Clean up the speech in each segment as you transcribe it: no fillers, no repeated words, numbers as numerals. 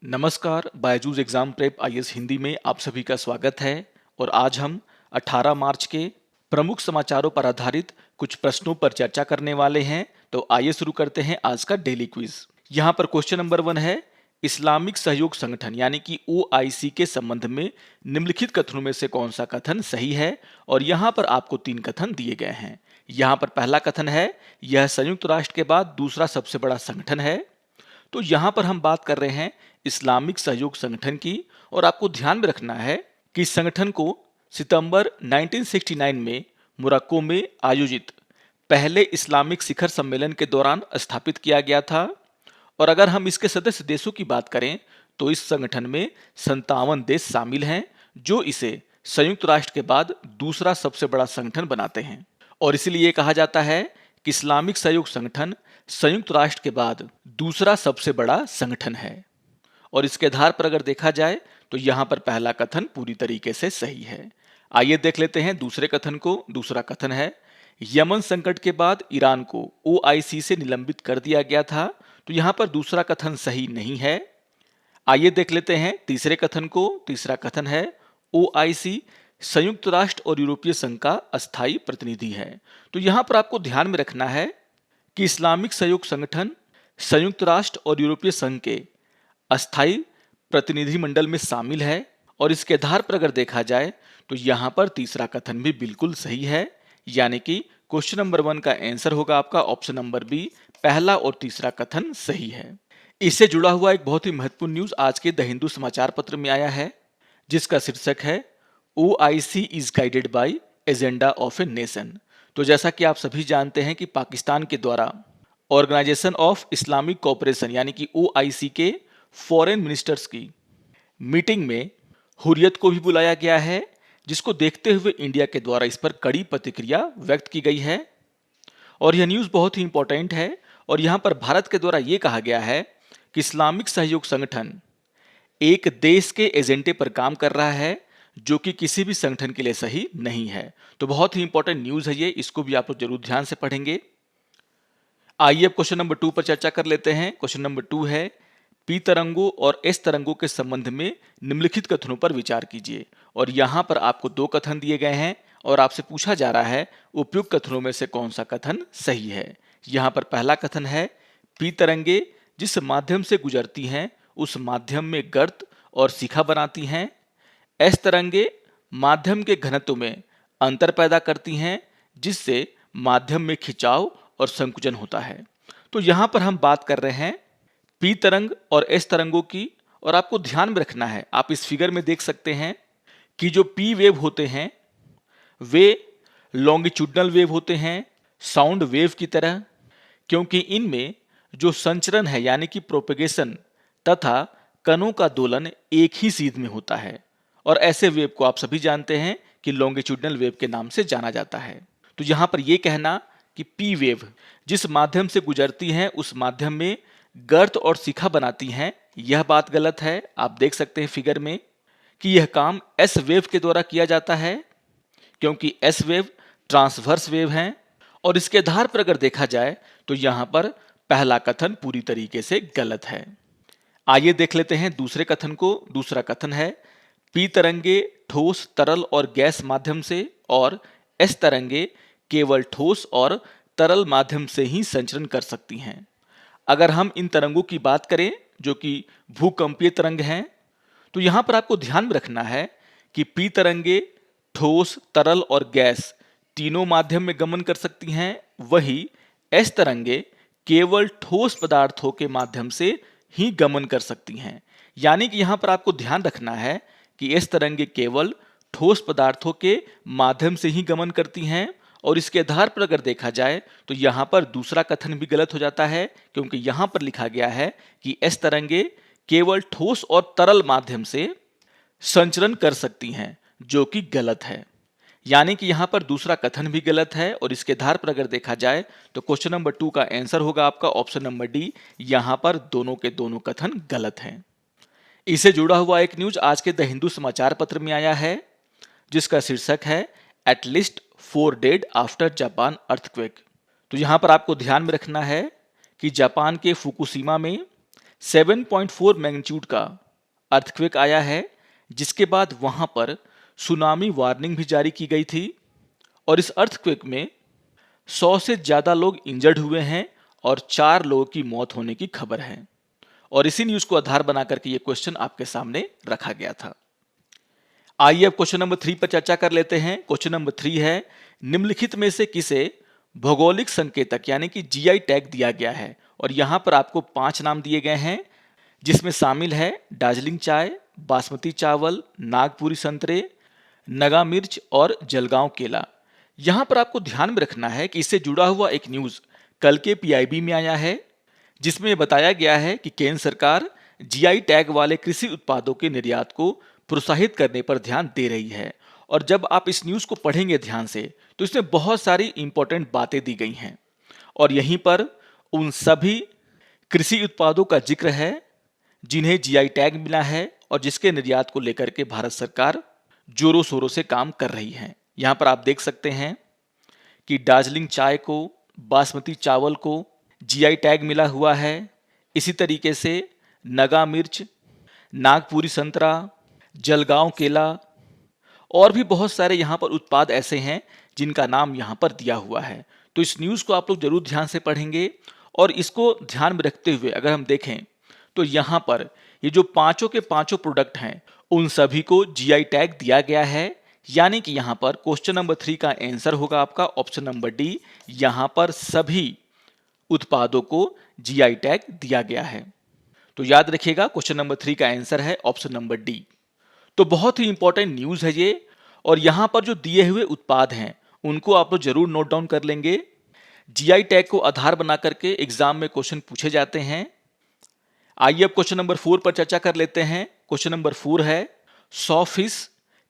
नमस्कार, Byju's exam prep IAS Hindi में आप सभी का स्वागत है। और आज हम 18 मार्च के प्रमुख समाचारों पर आधारित कुछ प्रश्नों पर चर्चा करने वाले हैं। तो आइए शुरू करते हैं आज का डेली क्विज। यहाँ पर क्वेश्चन नंबर 1 है, इस्लामिक सहयोग संगठन यानी कि ओआईसी के संबंध में निम्नलिखित कथनों में से कौन सा कथन सही है। और यहाँ पर आपको 3 कथन दिए गए हैं। यहाँ पर पहला कथन है, यह संयुक्त राष्ट्र के बाद दूसरा सबसे बड़ा संगठन है। तो यहाँ पर हम बात कर रहे हैं इस्लामिक सहयोग संगठन की, और आपको ध्यान में रखना है कि इस संगठन को सितंबर 1969 में मोरक्को में आयोजित पहले इस्लामिक शिखर सम्मेलन के दौरान स्थापित किया गया था। और अगर हम इसके सदस्य देशों की बात करें तो इस संगठन में 57 देश शामिल हैं, जो इसे संयुक्त राष्ट्र के बाद दूसरा सबसे बड़ा संगठन बनाते हैं। और इसलिए कहा जाता है कि इस्लामिक सहयोग संगठन संयुक्त राष्ट्र के बाद दूसरा सबसे बड़ा संगठन है। और इसके आधार पर अगर देखा जाए तो यहाँ पर पहला कथन पूरी तरीके से सही है। आइए देख लेते हैं दूसरे कथन को। दूसरा कथन है, यमन संकट के बाद ईरान को ओआईसी से निलंबित कर दिया गया था। तो यहाँ पर दूसरा कथन सही नहीं है। आइए देख लेते हैं तीसरे कथन को। तीसरा कथन है, ओआईसी संयुक्त राष्ट्र और यूरोपीय संघ का अस्थायी प्रतिनिधि है। तो यहाँ पर आपको ध्यान में रखना है कि इस्लामिक सहयोग संगठन संयुक्त राष्ट्र और यूरोपीय संघ के अस्थायी प्रतिनिधिमंडल में शामिल है। और इसके आधार पर अगर देखा जाए तो यहाँ पर तीसरा कथन भी बिल्कुल सही है, यानी कि क्वेश्चन नंबर 1 का आंसर होगा आपका ऑप्शन नंबर बी, पहला और तीसरा कथन सही है। इससे जुड़ा हुआ एक बहुत ही महत्वपूर्ण न्यूज आज के द हिंदू समाचार पत्र में आया है, जिसका शीर्षक है, OIC is guided by agenda of a nation. तो जैसा कि आप सभी जानते हैं कि पाकिस्तान के द्वारा ऑर्गेनाइजेशन ऑफ इस्लामिक कोऑपरेशन यानी कि ओआईसी के फॉरेन मिनिस्टर्स की मीटिंग में हुर्रियत को भी बुलाया गया है, जिसको देखते हुए इंडिया के द्वारा इस पर कड़ी प्रतिक्रिया व्यक्त की गई है। और यह न्यूज़ बहुत ही इंपॉर्टेंट है। और यहाँ पर भारत के द्वारा ये कहा गया है कि इस्लामिक सहयोग संगठन एक देश के एजेंडे पर काम कर रहा है, जो कि किसी भी संगठन के लिए सही नहीं है। तो बहुत ही इंपॉर्टेंट न्यूज़ है ये, इसको भी आप लोग जरूर ध्यान से पढ़ेंगे। आइए अब क्वेश्चन नंबर 2 पर चर्चा कर लेते हैं। क्वेश्चन नंबर 2 है, पी तरंगों और एस तरंगों के संबंध में निम्नलिखित कथनों पर विचार कीजिए। और यहाँ पर आपको 2 कथन दिए गए हैं और आपसे पूछा जा रहा है उपयुक्त कथनों में से कौन सा कथन सही है। यहाँ पर पहला कथन है, पी तरंगे जिस माध्यम से गुजरती हैं उस माध्यम में गर्त और शिखा बनाती हैं। एस तरंगे माध्यम के घनत्व में अंतर पैदा करती हैं, जिससे माध्यम में खिंचाव और संकुचन होता है। तो यहाँ पर हम बात कर रहे हैं पी तरंग और एस तरंगों की। और आपको ध्यान में रखना है, आप इस फिगर में देख सकते हैं कि जो पी वेव होते हैं वे लॉन्गिट्यूडनल वेव होते हैं, साउंड वेव की तरह, क्योंकि इनमें जो संचरण है यानी कि प्रोपेगेशन तथा कणों का दोलन एक ही सीध में होता है। और ऐसे वेव को आप सभी जानते हैं कि लॉन्गिट्यूडनल वेव के नाम से जाना जाता है। तो यहाँ पर यह कहना कि पी वेव जिस माध्यम से गुजरती हैं उस माध्यम में गर्त और शिखा बनाती हैं, यह बात गलत है। आप देख सकते हैं फिगर में कि यह काम एस वेव के द्वारा किया जाता है, क्योंकि एस वेव ट्रांसवर्स वेव हैं। और इसके आधार पर अगर देखा जाए तो यहाँ पर पहला कथन पूरी तरीके से गलत है। आइए देख लेते हैं दूसरे कथन को। दूसरा कथन है, पी तरंगे ठोस, तरल और गैस माध्यम से और एस तरंगे केवल ठोस और तरल माध्यम से ही संचरण कर सकती हैं। अगर हम इन तरंगों की बात करें जो कि भूकंपीय तरंग हैं, तो यहाँ पर आपको ध्यान में रखना है कि पी तरंगे ठोस, तरल और गैस तीनों माध्यम में गमन कर सकती हैं, वही एस तरंगे केवल ठोस पदार्थों के माध्यम से ही गमन कर सकती हैं। यानी कि यहाँ पर आपको ध्यान रखना है कि एस तरंगे केवल ठोस पदार्थों के माध्यम से ही गमन करती हैं। और इसके आधार पर अगर देखा जाए तो यहाँ पर दूसरा कथन भी गलत हो जाता है, क्योंकि यहाँ पर लिखा गया है कि एस तरंगे केवल ठोस और तरल माध्यम से संचरण कर सकती हैं, जो कि गलत है। यानी कि यहाँ पर दूसरा कथन भी गलत है। और इसके आधार पर अगर देखा जाए तो क्वेश्चन नंबर 2 का आंसर होगा आपका ऑप्शन नंबर डी। यहाँ पर दोनों के दोनों कथन गलत हैं। इससे जुड़ा हुआ एक न्यूज आज के द हिंदू समाचार पत्र में आया है, जिसका शीर्षक है, at least 4 dead after Japan earthquake. तो यहाँ पर आपको ध्यान में रखना है कि जापान के फुकुशिमा में 7.4 मैग्नीट्यूड का अर्थक्वेक आया है, जिसके बाद वहां पर सुनामी वार्निंग भी जारी की गई थी और इस अर्थक्वेक में 100 से ज्यादा लोग इंजर्ड हुए हैं और 4 लोगों की मौत होने की खबर है। और इसी न्यूज को आधार बनाकर के ये क्वेश्चन आपके सामने रखा गया था। आइए अब क्वेश्चन नंबर 3 पर चर्चा कर लेते हैं। क्वेश्चन नंबर 3 है, निम्नलिखित में से किसे भौगोलिक संकेतक यानी कि जीआई टैग दिया गया है? और यहां पर आपको 5 नाम दिए गए हैं, जिसमें शामिल है दार्जिलिंग चाय, बासमती चावल, नागपुरी संतरे, नगा मिर्च और जलगांव केला। यहां पर आपको ध्यान में रखना है कि इससे जुड़ा हुआ एक न्यूज कल के पीआईबी में आया है, जिसमें बताया गया है कि केंद्र सरकार जीआई टैग वाले कृषि उत्पादों के निर्यात को प्रोत्साहित करने पर ध्यान दे रही है। और जब आप इस न्यूज को पढ़ेंगे ध्यान से तो इसमें बहुत सारी इंपॉर्टेंट बातें दी गई हैं और यहीं पर उन सभी कृषि उत्पादों का जिक्र है जिन्हें जीआई टैग मिला है और जिसके निर्यात को लेकर के भारत सरकार जोरों शोरों से काम कर रही है। यहां पर आप देख सकते हैं कि दार्जिलिंग चाय को, बासमती चावल को जीआई टैग मिला हुआ है। इसी तरीके से नगा मिर्च, नागपुरी संतरा, जलगांव केला और भी बहुत सारे यहाँ पर उत्पाद ऐसे हैं जिनका नाम यहाँ पर दिया हुआ है। तो इस न्यूज़ को आप लोग जरूर ध्यान से पढ़ेंगे और इसको ध्यान में रखते हुए अगर हम देखें तो यहाँ पर ये जो पांचों के पांचों प्रोडक्ट हैं उन सभी को जीआई टैग दिया गया है। यानी कि यहाँ पर क्वेश्चन नंबर 3 का आंसर होगा आपका ऑप्शन नंबर डी। यहाँ पर सभी उत्पादों को जीआई टैग दिया गया है। तो याद रखिएगा क्वेश्चन नंबर 3 का आंसर है ऑप्शन नंबर डी। तो बहुत ही इंपॉर्टेंट न्यूज है ये और यहां पर जो दिए हुए उत्पाद हैं उनको आप लोग जरूर नोट डाउन कर लेंगे। जीआई टैग को आधार बना करके एग्जाम में क्वेश्चन पूछे जाते हैं। आइए अब क्वेश्चन नंबर 4 पर चर्चा कर लेते हैं। क्वेश्चन नंबर 4 है, सॉफिस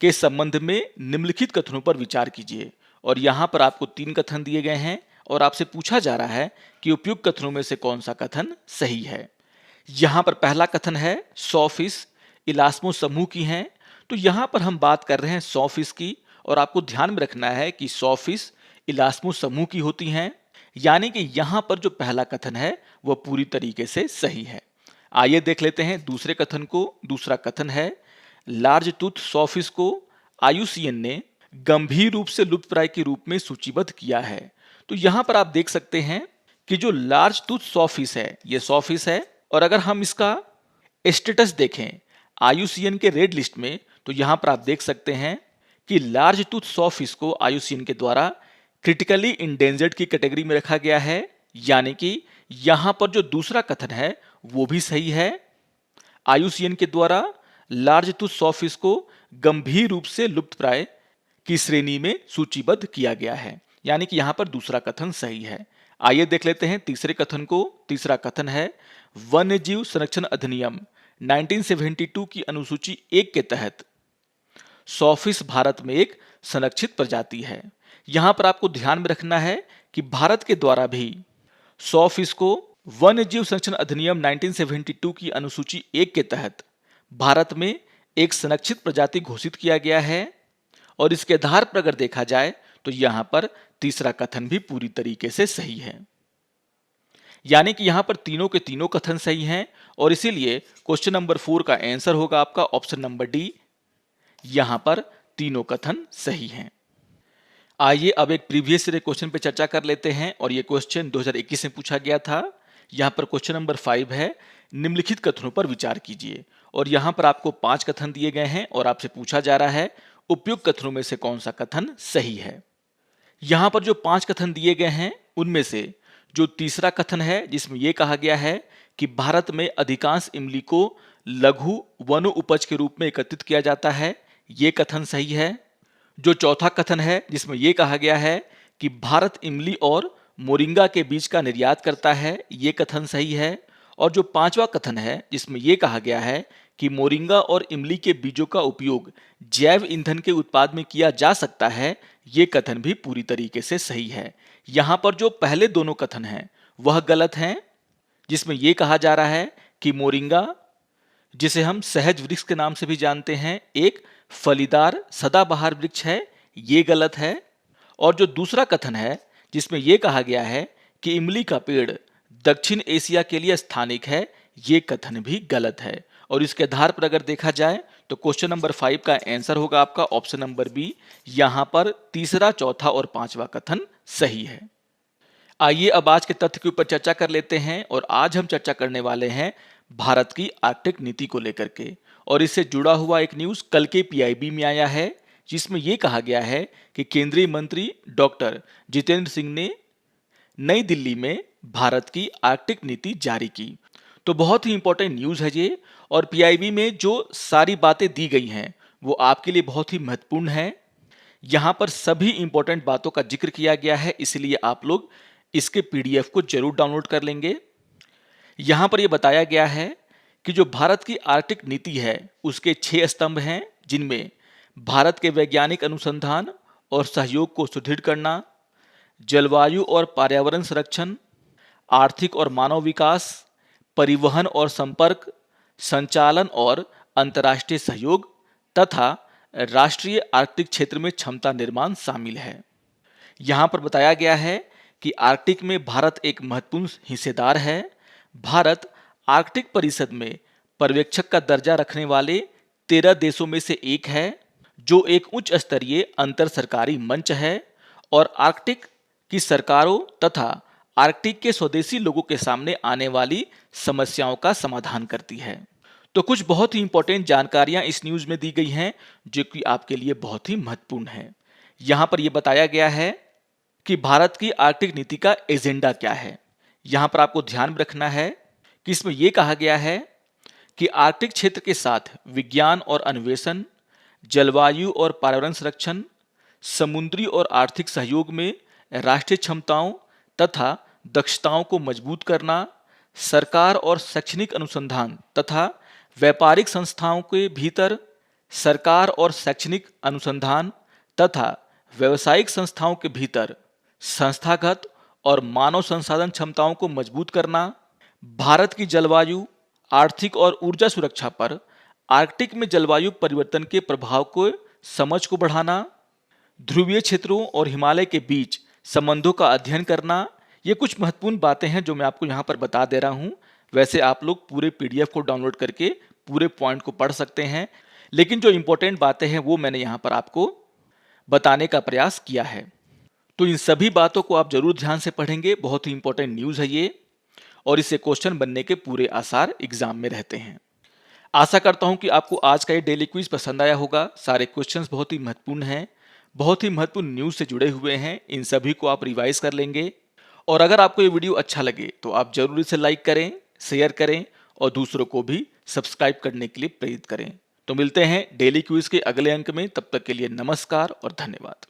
के संबंध में निम्नलिखित कथनों पर विचार कीजिए। और यहां पर आपको 3 कथन दिए गए हैं और आपसे पूछा जा रहा है कि उपयुक्त कथनों में से कौन सा कथन सही है। यहां पर पहला कथन है, सॉफिस इलास्मो समूह की हैं। तो यहां पर हम बात कर रहे हैं सॉफिस की और आपको ध्यान में रखना है कि सॉफिस इलास्मो समूह की होती हैं। यानी कि यहां पर जो पहला कथन है वह पूरी तरीके से सही है। आइए देख लेते हैं दूसरे कथन को। दूसरा कथन है, लार्ज टूथ सॉफिस को आईयूसीएन ने गंभीर रूप से लुप्तप्राय के रूप में सूचीबद्ध किया है। तो यहां पर आप देख सकते हैं कि जो लार्ज टूथ सॉफिस है ये सॉफिस है और अगर हम इसका स्टेटस देखें आईयूसीएन के रेड लिस्ट में तो यहां पर आप देख सकते हैं कि लार्ज टूथ सॉफिस को आईयूसीएन के द्वारा क्रिटिकली इंडेंजर्ड की कैटेगरी में रखा गया है। यानी कि यहां पर जो दूसरा कथन है वो भी सही है। आईयूसीएन के द्वारा लार्ज टूथ सॉफिस को गंभीर रूप से लुप्तप्राय की श्रेणी में सूचीबद्ध किया गया है। यानी कि यहां पर दूसरा कथन सही है। आइए देख लेते हैं तीसरे कथन को। तीसरा कथन है, वन्यजीव संरक्षण अधिनियम 1972 की अनुसूची 1 के तहत सॉफिस भारत में एक संरक्षित प्रजाति है। यहां पर आपको ध्यान में रखना है कि भारत के द्वारा भी सॉफिस को वन्यजीव संरक्षण अधिनियम 1972 की अनुसूची 1 के तहत भारत में एक संरक्षित प्रजाति घोषित किया गया है। और इसके आधार पर अगर देखा जाए तो यहां पर तीसरा कथन भी पूरी तरीके से सही है। यानी कि यहां पर तीनों के तीनों कथन सही हैं और इसीलिए क्वेश्चन नंबर 4 का आंसर होगा आपका ऑप्शन नंबर डी। यहां पर तीनों कथन सही हैं। आइए अब एक प्रीवियस ईयर क्वेश्चन पे चर्चा कर लेते हैं और ये क्वेश्चन 2021 में पूछा गया था। यहां पर क्वेश्चन नंबर 5 है, निम्नलिखित कथनों पर विचार कीजिए। और यहां पर आपको 5 कथन दिए गए हैं और आपसे पूछा जा रहा है उपयुक्त कथनों में से कौन सा कथन सही है। यहां पर जो 5 कथन दिए गए हैं उनमें से जो तीसरा कथन है जिसमें यह कहा गया है कि भारत में अधिकांश इमली को लघु वनो उपज के रूप में एकत्रित किया जाता है, यह कथन सही है। जो चौथा कथन है जिसमें यह कहा गया है कि भारत इमली और मोरिंगा के बीज का निर्यात करता है, यह कथन सही है। और जो पांचवा कथन है जिसमें यह कहा गया है कि मोरिंगा और इमली के बीजों का उपयोग जैव ईंधन के उत्पाद में किया जा सकता है, यह कथन भी पूरी तरीके से सही है। यहां पर जो पहले दोनों कथन हैं वह गलत हैं, जिसमें यह कहा जा रहा है कि मोरिंगा, जिसे हम सहज वृक्ष के नाम से भी जानते हैं, एक फलीदार सदाबहार वृक्ष है, यह गलत है। और जो दूसरा कथन है जिसमें यह कहा गया है कि इमली का पेड़ दक्षिण एशिया के लिए स्थानिक है, ये कथन भी गलत है। और इसके आधार पर अगर देखा जाए तो क्वेश्चन नंबर 5 का आंसर होगा आपका ऑप्शन नंबर बी। यहाँ पर तीसरा, चौथा और पांचवा कथन सही है। आइए अब आज के तथ्य के ऊपर चर्चा कर लेते हैं। और आज हम चर्चा करने वाले हैं भारत की आर्कटिक नीति को लेकर के। और इससे जुड़ा हुआ एक न्यूज कल के पीआईबी में आया है, जिसमें यह कहा गया है कि केंद्रीय मंत्री डॉक्टर जितेंद्र सिंह ने नई दिल्ली में भारत की आर्कटिक नीति जारी की। तो बहुत ही इंपॉर्टेंट न्यूज है ये। और पीआईबी में जो सारी बातें दी गई हैं वो आपके लिए बहुत ही महत्वपूर्ण है। यहाँ पर सभी इंपॉर्टेंट बातों का जिक्र किया गया है, इसलिए आप लोग इसके पीडीएफ को जरूर डाउनलोड कर लेंगे। यहाँ पर यह बताया गया है कि जो भारत की आर्कटिक नीति है उसके 6 स्तंभ हैं, जिनमें भारत के वैज्ञानिक अनुसंधान और सहयोग को सुदृढ़ करना, जलवायु और पर्यावरण संरक्षण, आर्थिक और मानव विकास, परिवहन और संपर्क, संचालन और अंतर्राष्ट्रीय सहयोग तथा राष्ट्रीय आर्कटिक क्षेत्र में क्षमता निर्माण शामिल है। यहाँ पर बताया गया है कि आर्कटिक में भारत एक महत्वपूर्ण हिस्सेदार है। भारत आर्कटिक परिषद में पर्यवेक्षक का दर्जा रखने वाले 13 देशों में से एक है, जो एक उच्च स्तरीय अंतर सरकारी मंच है और आर्कटिक की सरकारों तथा आर्कटिक के स्वदेशी लोगों के सामने आने वाली समस्याओं का समाधान करती है। तो कुछ बहुत ही इंपॉर्टेंट जानकारियां इस न्यूज में दी गई हैं, जो कि आपके लिए बहुत ही महत्वपूर्ण है। यहां पर यह बताया गया है कि भारत की आर्कटिक नीति का एजेंडा क्या है। यहां पर आपको ध्यान में रखना है कि इसमें यह कहा गया है कि आर्कटिक क्षेत्र के साथ विज्ञान और अन्वेषण, जलवायु और पर्यावरण संरक्षण, समुद्री और आर्थिक सहयोग में राष्ट्रीय क्षमताओं तथा दक्षताओं को मजबूत करना, सरकार और शैक्षणिक अनुसंधान तथा व्यापारिक संस्थाओं के भीतर सरकार और शैक्षणिक अनुसंधान तथा व्यावसायिक संस्थाओं के भीतर संस्थागत और मानव संसाधन क्षमताओं को मजबूत करना, भारत की जलवायु, आर्थिक और ऊर्जा सुरक्षा पर आर्कटिक में जलवायु परिवर्तन के प्रभाव को समझ को बढ़ाना, ध्रुवीय क्षेत्रों और हिमालय के बीच संबंधों का अध्ययन करना। ये कुछ महत्वपूर्ण बातें हैं जो मैं आपको यहाँ पर बता दे रहा हूँ। वैसे आप लोग पूरे पीडीएफ को डाउनलोड करके पूरे पॉइंट को पढ़ सकते हैं, लेकिन जो इंपॉर्टेंट बातें हैं वो मैंने यहाँ पर आपको बताने का प्रयास किया है। तो इन सभी बातों को आप जरूर ध्यान से पढ़ेंगे, बहुत ही इंपॉर्टेंट न्यूज़ है ये, और इससे क्वेश्चन बनने के पूरे आसार एग्जाम में रहते हैं। आशा करता हूं कि आपको आज का ये डेली क्विज पसंद आया होगा। सारे क्वेश्चंस बहुत ही महत्वपूर्ण हैं, बहुत ही महत्वपूर्ण न्यूज़ से जुड़े हुए हैं। इन सभी को आप रिवाइज कर लेंगे। और अगर आपको ये वीडियो अच्छा लगे तो आप जरूर इसे लाइक करें, शेयर करें और दूसरों को भी सब्सक्राइब करने के लिए प्रेरित करें। तो मिलते हैं डेली क्विज के अगले अंक में। तब तक के लिए नमस्कार और धन्यवाद।